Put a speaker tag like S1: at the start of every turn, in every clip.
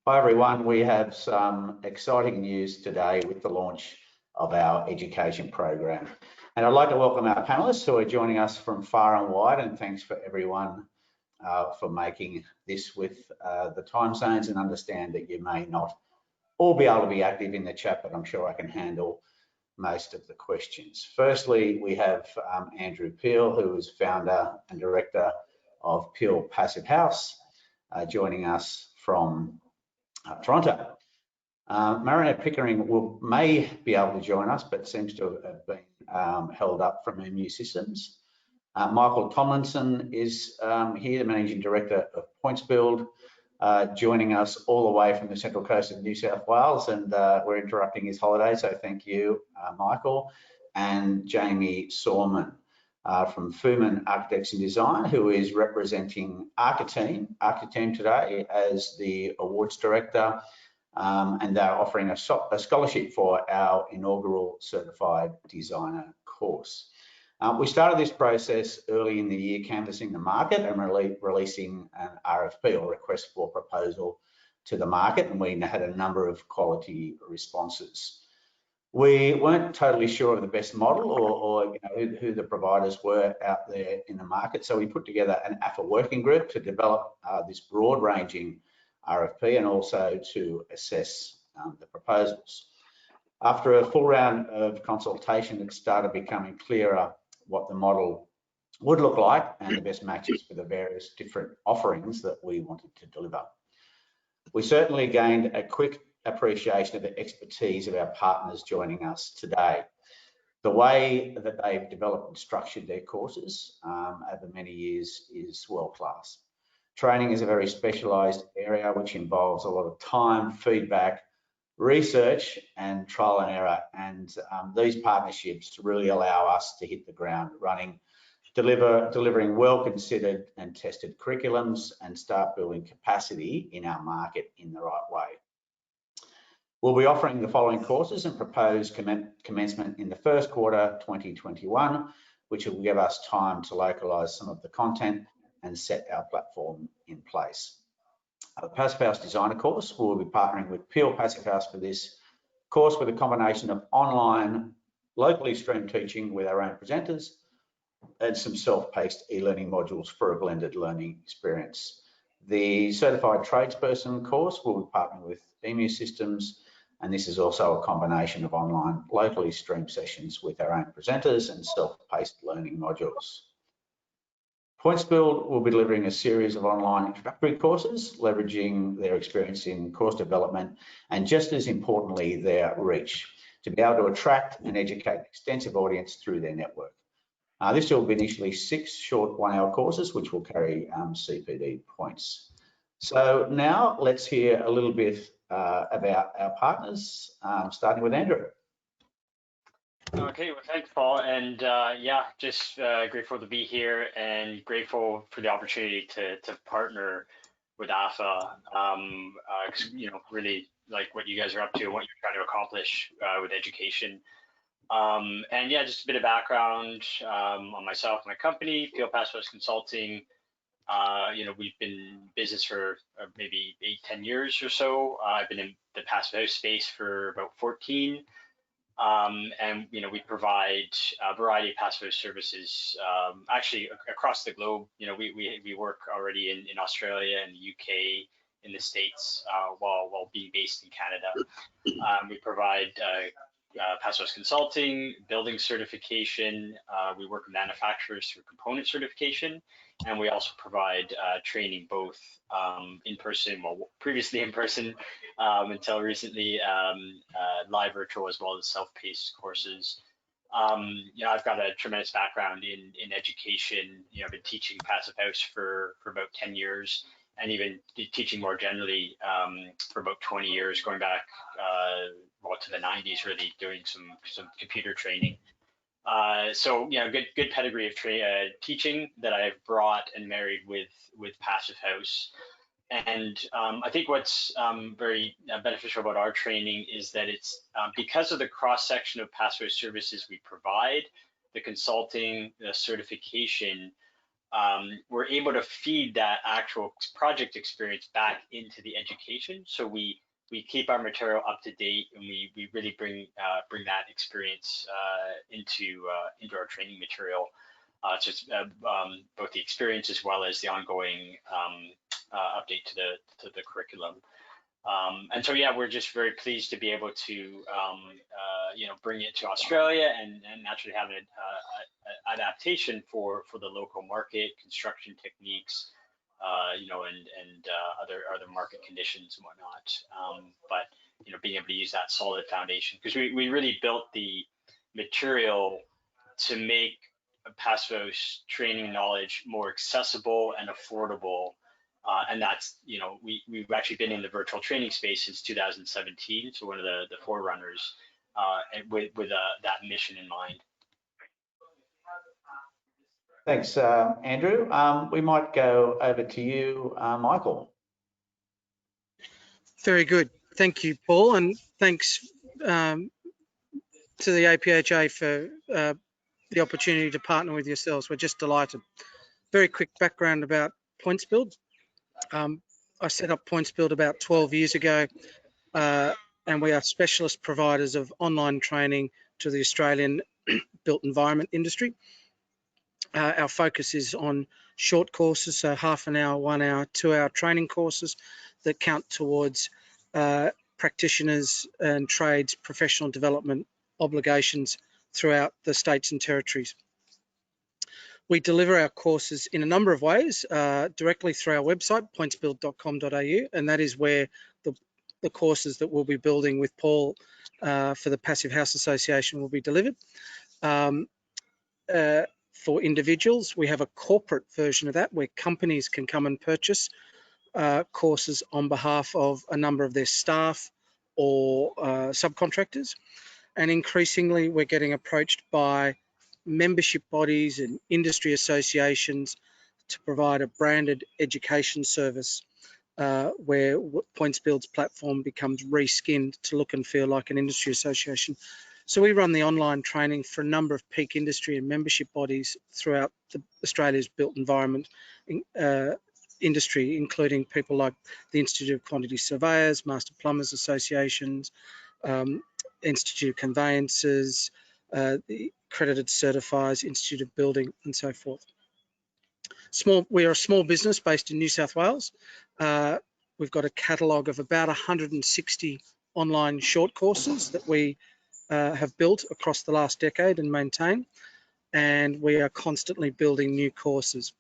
S1: Hi everyone, we have some exciting news today with the launch of our education program. And I'd like to welcome our panelists who are joining us from far and wide, and thanks for everyone for making this with the time zones, and understand that you may not all be able to be active in the chat, but I'm sure I can handle most of the questions. Firstly, we have Andrew Peel, who is founder and director of Peel Passive House, joining us from Toronto. Marina Pickering may be able to join us, but seems to have been held up from MU Systems. Michael Tomlinson is here, the Managing Director of PointsBuild, joining us all the way from the Central Coast of New South Wales, and we're interrupting his holiday, so thank you, Michael. And Jamie Sorman from Fuman Architects and Design, who is representing Architeam today as the Awards Director, and they're offering a scholarship for our inaugural Certified Designer course. We started this process early in the year, canvassing the market and releasing an RFP, or request for proposal, to the market, and we had a number of quality responses. We weren't totally sure of the best model or who the providers were out there in the market, so we put together an APHA working group to develop this broad-ranging RFP and also to assess the proposals. After a full round of consultation, it started becoming clearer what the model would look like and the best matches for the various different offerings that we wanted to deliver. We certainly gained a quick appreciation of the expertise of our partners joining us today. The way that they've developed and structured their courses over many years is world-class. Training is a very specialised area which involves a lot of time, feedback, research and trial and error, and these partnerships really allow us to hit the ground running, delivering well-considered and tested curriculums, and start building capacity in our market in the right way. We'll be offering the following courses and propose commencement in the first quarter 2021, which will give us time to localise some of the content and set our platform in place. The Passive House Designer course, we'll be partnering with Peel Passive House for this course, with a combination of online, locally streamed teaching with our own presenters and some self-paced e-learning modules for a blended learning experience. The Certified Tradesperson course, we'll be partnering with MU Systems, and this is also a combination of online, locally streamed sessions with our own presenters and self-paced learning modules. PointsBuild will be delivering a series of online introductory courses, leveraging their experience in course development and, just as importantly, their reach to be able to attract and educate an extensive audience through their network. This will be initially 6 short 1-hour courses, which will carry CPD points. So now let's hear a little bit about our partners, starting with Andrew.
S2: Okay, well, thanks, Paul, and yeah, just grateful to be here and grateful for the opportunity to partner with APHA. Really like what you guys are up to and what you're trying to accomplish with education. And yeah, just a bit of background on myself, my company, Peel Passive House Consulting. We've been in business for maybe 8-10 years or so. I've been in the passive house space for about 14. And we provide a variety of passive house services actually across the globe. We work already in Australia and the UK, in the States, while being based in Canada. We provide passive house consulting, building certification. We work with manufacturers through component certification, and we also provide training both in person, well, previously in person until recently, live virtual, as well as self-paced courses. I've got a tremendous background in education. I've been teaching passive house for about 10 years, and even teaching more generally for about 20 years, going back to the 90s, really doing some computer training. So good pedigree of teaching that I've brought and married with Passive House. And I think what's very beneficial about our training is that it's because of the cross section of Passive House services we provide, the consulting, the certification, we're able to feed that actual project experience back into the education. So we keep our material up to date, and we really bring that experience into our training material. Just both the experience as well as the ongoing update to the curriculum. And so, yeah, we're just very pleased to be able to, bring it to Australia and naturally have an adaptation for the local market, construction techniques, and other market conditions and whatnot. But being able to use that solid foundation, because we really built the material to make PASFO's training knowledge more accessible and affordable. And that's, we've actually been in the virtual training space since 2017, so one of the forerunners with that mission in mind.
S1: Thanks, Andrew. We might go over to you, Michael.
S3: Very good. Thank you, Paul, and thanks to the APHA for the opportunity to partner with yourselves. We're just delighted. Very quick background about PointsBuild. I set up PointsBuild about 12 years ago, and we are specialist providers of online training to the Australian built environment industry. Our focus is on short courses, so half an hour, 1 hour, 2 hour training courses that count towards practitioners and trades professional development obligations throughout the states and territories. We deliver our courses in a number of ways, directly through our website, pointsbuild.com.au, and that is where the courses that we'll be building with Paul for the Passive House Association will be delivered. For individuals, we have a corporate version of that where companies can come and purchase courses on behalf of a number of their staff or subcontractors. And increasingly, we're getting approached by membership bodies and industry associations to provide a branded education service where PointsBuild's platform becomes reskinned to look and feel like an industry association. So we run the online training for a number of peak industry and membership bodies throughout Australia's built environment industry, including people like the Institute of Quantity Surveyors, Master Plumbers Associations, Institute of Conveyancers, the Accredited Certifiers, Institute of Building, and so forth. We are a small business based in New South Wales. We've got a catalogue of about 160 online short courses that we have built across the last decade and maintain, and we are constantly building new courses.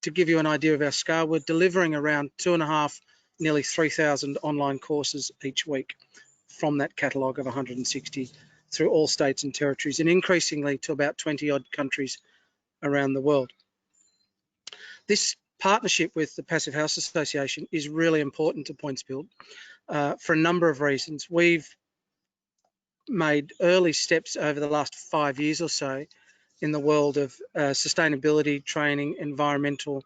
S3: To give you an idea of our scale, we're delivering around 2.5, nearly 3,000 online courses each week from that catalogue of 160 through all states and territories, and increasingly to about 20 odd countries around the world. This partnership with the Passive House Association is really important to PointsBuild for a number of reasons. We've made early steps over the last 5 years or so in the world of sustainability training, environmental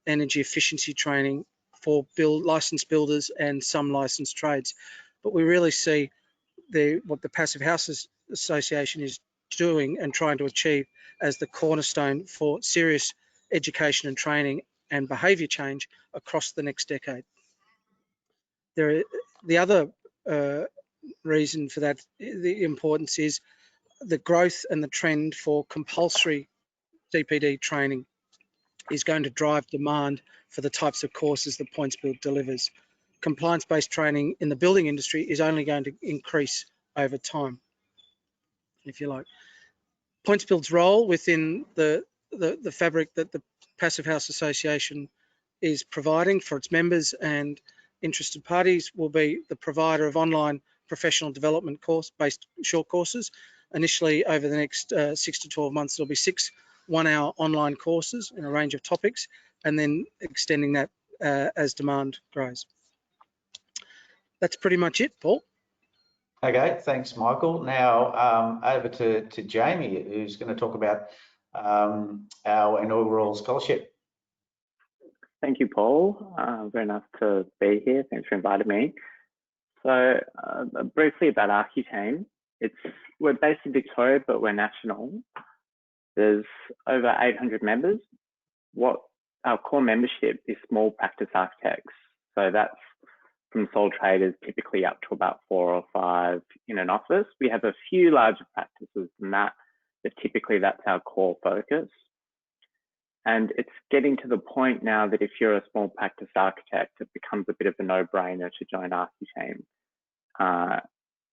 S3: energy efficiency training for licensed builders and some licensed trades. But we really see what the Passive Houses Association is doing and trying to achieve as the cornerstone for serious education and training and behaviour change across the next decade. The other reason for that, the importance is the growth and the trend for compulsory CPD training is going to drive demand for the types of courses that PointsBuild delivers. Compliance-based training in the building industry is only going to increase over time, if you like. PointsBuild's role within the fabric that the Passive House Association is providing for its members and interested parties will be the provider of online professional development course-based short courses. Initially, over the next 6 to 12 months, there'll be 6 one-hour online courses in a range of topics, and then extending that as demand grows. That's pretty much it, Paul.
S1: Okay, thanks, Michael. Now over to Jamie, who's going to talk about our inaugural scholarship.
S4: Thank you, Paul. Very nice to be here. Thanks for inviting me. So briefly about ArchiTeam. We're based in Victoria, but we're national. There's over 800 members. What our core membership is small practice architects. So that's from sole traders, typically up to about 4 or 5 in an office. We have a few larger practices than that, but typically that's our core focus. And it's getting to the point now that if you're a small practice architect, it becomes a bit of a no-brainer to join ARCHI team.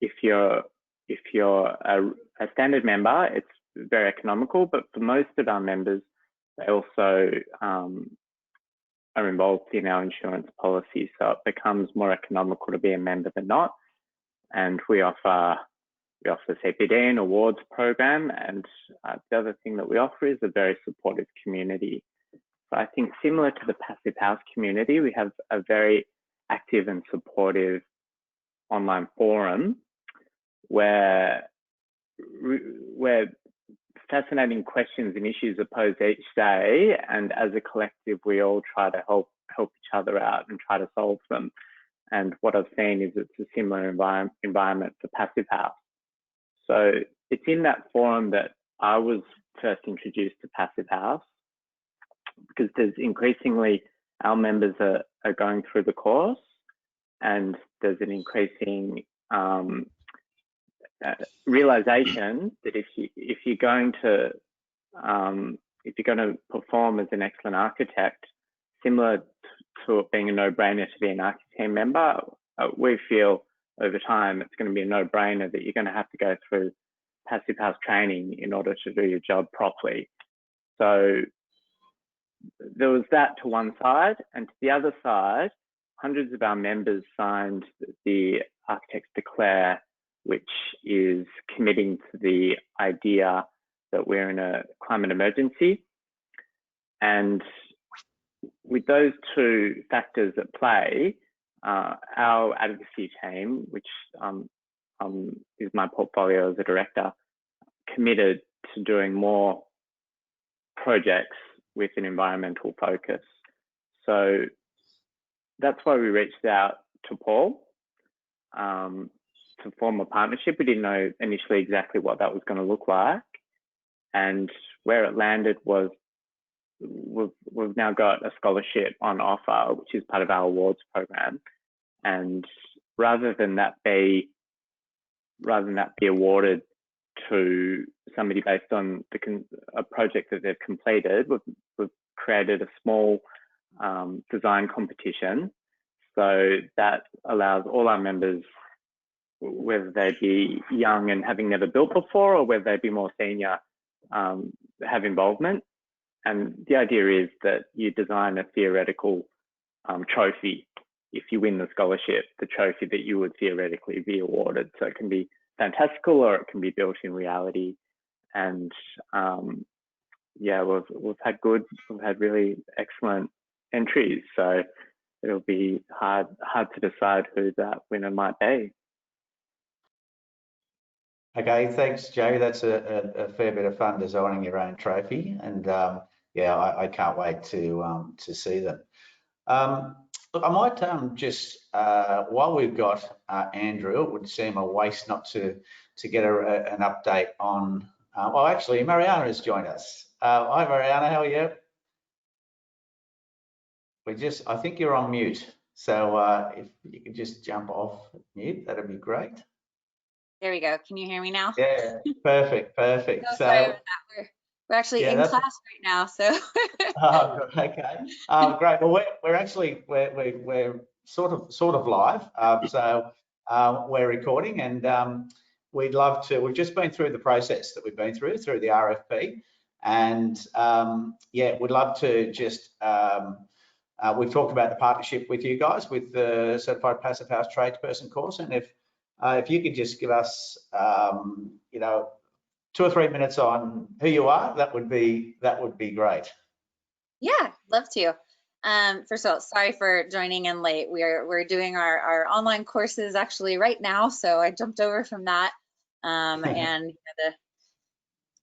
S4: If you're a standard member, it's very economical, but for most of our members, they also are involved in our insurance policy, so it becomes more economical to be a member than not. And we offer CPD and awards program, and the other thing that we offer is a very supportive community. So I think similar to the Passive House community, we have a very active and supportive online forum where fascinating questions and issues are posed each day, and as a collective we all try to help each other out and try to solve them. And what I've seen is it's a similar environment for Passive House. So it's in that forum that I was first introduced to Passive House, because there's increasingly our members are going through the course, and there's an increasing realization that if you're going to perform as an excellent architect, similar to it being a no-brainer to be an ARCHI member, we feel over time it's going to be a no-brainer that you're going to have to go through Passive House training in order to do your job properly. So there was that to one side, and to the other side, hundreds of our members signed the Architects Declare, which is committing to the idea that we're in a climate emergency. And with those two factors at play, our advocacy team, which is my portfolio as a director, committed to doing more projects with an environmental focus. So that's why we reached out to Paul to form a partnership. We didn't know initially exactly what that was going to look like, and where it landed was we've now got a scholarship on offer, which is part of our awards program. And rather than that be awarded to somebody based on a project that they've completed, we've created a small design competition. So that allows all our members, whether they be young and having never built before, or whether they be more senior, have involvement. And the idea is that you design a theoretical trophy. If you win the scholarship, the trophy that you would theoretically be awarded. So it can be fantastical or it can be built in reality. And yeah, we've had really excellent entries. So it'll be hard to decide who that winner might be.
S1: Okay, thanks, Joe. That's a fair bit of fun designing your own trophy, and yeah, I can't wait to see them. Look, I might just while we've got Andrew, it would seem a waste not to get an update on. Well, actually, Mariana has joined us. Hi, Mariana. How are you? I think you're on mute. So if you could just jump off mute, that'd be great.
S5: There we go. Can you hear me now?
S1: Yeah, perfect.
S5: Sorry about that. We're actually in class right now, so.
S1: Oh, okay. Great. Well, we're sort of live. So we're recording, and we'd love to. We've just been through the process that we've been through the RFP, and yeah, we'd love to just. We've talked about the partnership with you guys with the Certified Passive House Tradesperson course, and if you could just give us, you know, 2 or 3 minutes on who you are, that would be great.
S5: Yeah, love to. First of all, sorry for joining in late. We're doing our online courses actually right now, so I jumped over from that, and the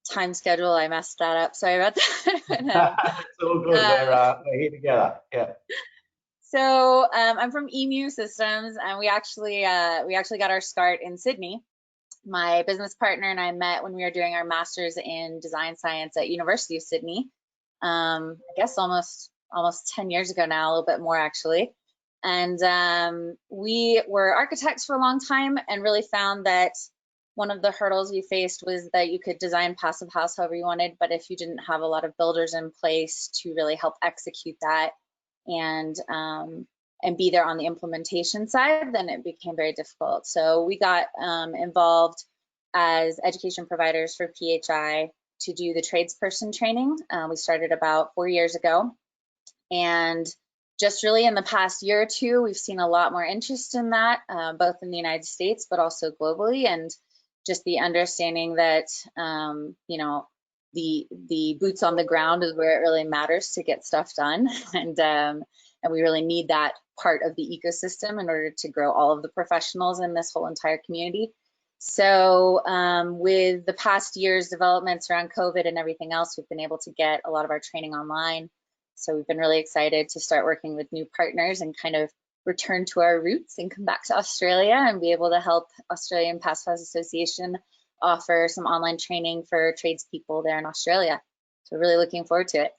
S5: time schedule, I messed that up. Sorry about that.
S1: It's all good. We're here together. Yeah.
S5: So I'm from EMU Systems, and we actually got our start in Sydney. My business partner and I met when we were doing our master's in design science at University of Sydney. I guess almost 10 years ago now, a little bit more actually. And we were architects for a long time and really found that one of the hurdles we faced was that you could design passive house however you wanted, but if you didn't have a lot of builders in place to really help execute that and be there on the implementation side, then it became very difficult. So we got involved as education providers for PHI to do the tradesperson training. We started about 4 years ago, and just really in the past year or two, we've seen a lot more interest in that, both in the United States, but also globally, and just the understanding that, you know, the boots on the ground is where it really matters to get stuff done. And we really need that part of the ecosystem in order to grow all of the professionals in this whole entire community. So with the past year's developments around COVID and everything else, we've been able to get a lot of our training online. So we've been really excited to start working with new partners and kind of return to our roots and come back to Australia and be able to help Australian Passive House Association offer some online training for tradespeople there in Australia. So really looking forward to it.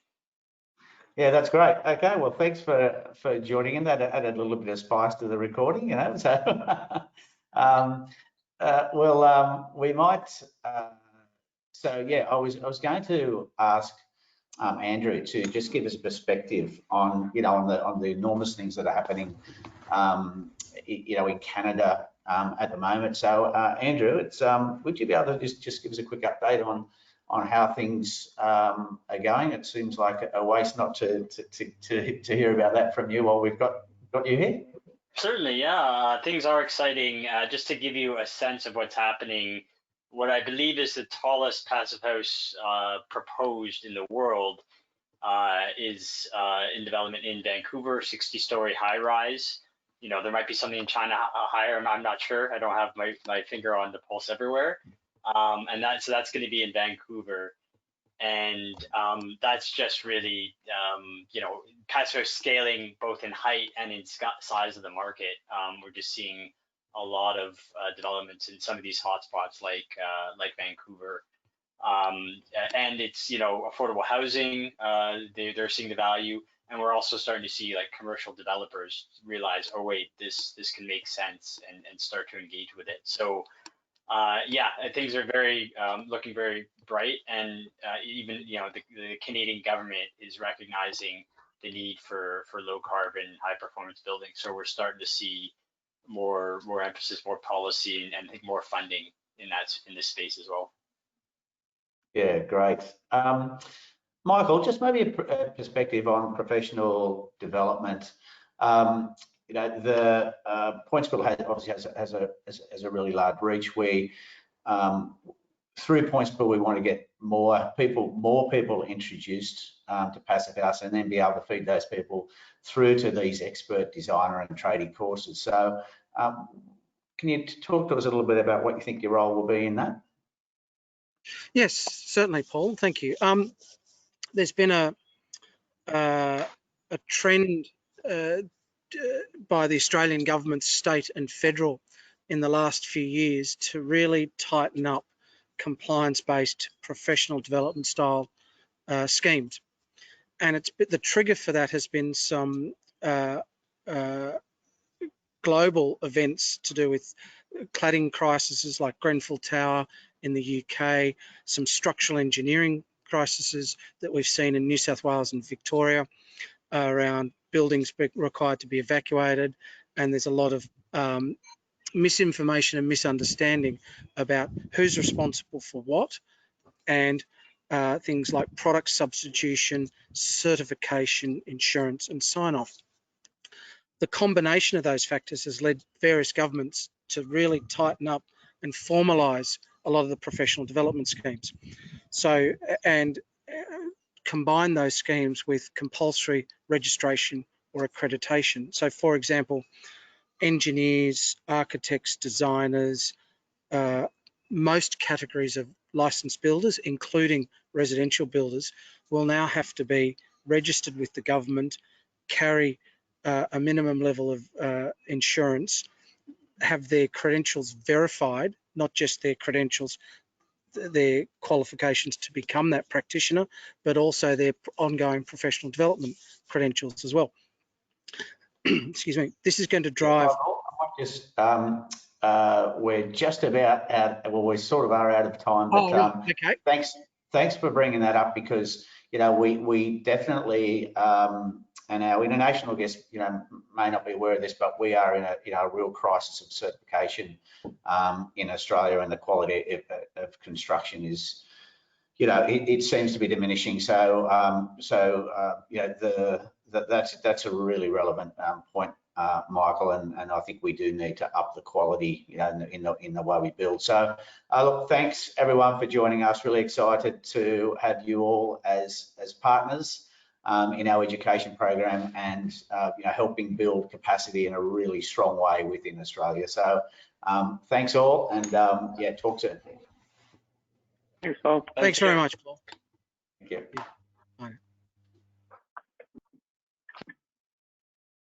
S1: Yeah, that's great. Okay, well, thanks for joining in. That added a little bit of spice to the recording, you know. So, we might. So yeah, I was going to ask Andrew to just give us a perspective on, you know, on the enormous things that are happening, you know, in Canada at the moment. So Andrew, it's would you be able to just give us a quick update on how things are going? It seems like a waste not to hear about that from you while we've got you here.
S2: Certainly, yeah. Things are exciting. Just to give you a sense of what's happening, what I believe is the tallest passive house proposed in the world is in development in Vancouver, 60-story high-rise. You know, there might be something in China higher, and I'm not sure. I don't have my finger on the pulse everywhere. And that's going to be in Vancouver. And that's just really, you know, passive house scaling both in height and in size of the market. We're just seeing a lot of developments in some of these hotspots like Vancouver. And it's, you know, affordable housing, they're seeing the value. And we're also starting to see like commercial developers realize, oh wait, this can make sense and start to engage with it. So yeah, things are very looking very bright, and even, you know, the Canadian government is recognizing the need for low carbon, high performance building. So we're starting to see more emphasis, more policy, and I think more funding in this space as well.
S1: Yeah, great. Michael, just maybe a perspective on professional development. You know, the PointsBuild obviously has a really large reach. We through PointsBuild, we want to get more people introduced to passive house, and then be able to feed those people through to these expert designer and trading courses. So can you talk to us a little bit about what you think your role will be in that?
S3: Yes, certainly, Paul. Thank you. There's been a trend by the Australian government, state and federal, in the last few years to really tighten up compliance-based professional development style schemes. And the trigger for that has been some global events to do with cladding crises like Grenfell Tower in the UK, some structural engineering crises that we've seen in New South Wales and Victoria around buildings required to be evacuated, and there's a lot of misinformation and misunderstanding about who's responsible for what, and things like product substitution, certification, insurance, and sign-off. The combination of those factors has led various governments to really tighten up and formalise a lot of the professional development schemes. So, and combine those schemes with compulsory registration or accreditation. So, for example, engineers, architects, designers, most categories of licensed builders, including residential builders, will now have to be registered with the government, carry a minimum level of insurance, have their credentials verified not just their credentials, their qualifications to become that practitioner, but also their ongoing professional development credentials as well. Excuse me. This is going to drive.
S1: Just we're just about out. Well, we sort of are out of time. But
S3: Right. Okay.
S1: Thanks for bringing that up, because we definitely and our international guests may not be aware of this, but we are in a real crisis of certification in Australia, and the quality of construction is it seems to be diminishing. So that's a really relevant point, Michael, and I think we do need to up the quality in the way we build. So look, thanks everyone for joining us. Really excited to have you all as partners in our education program, and helping build capacity in a really strong way within Australia. So thanks all, and talk soon.
S4: Thanks, Paul.
S3: Thanks very much, Paul.
S1: Thank you.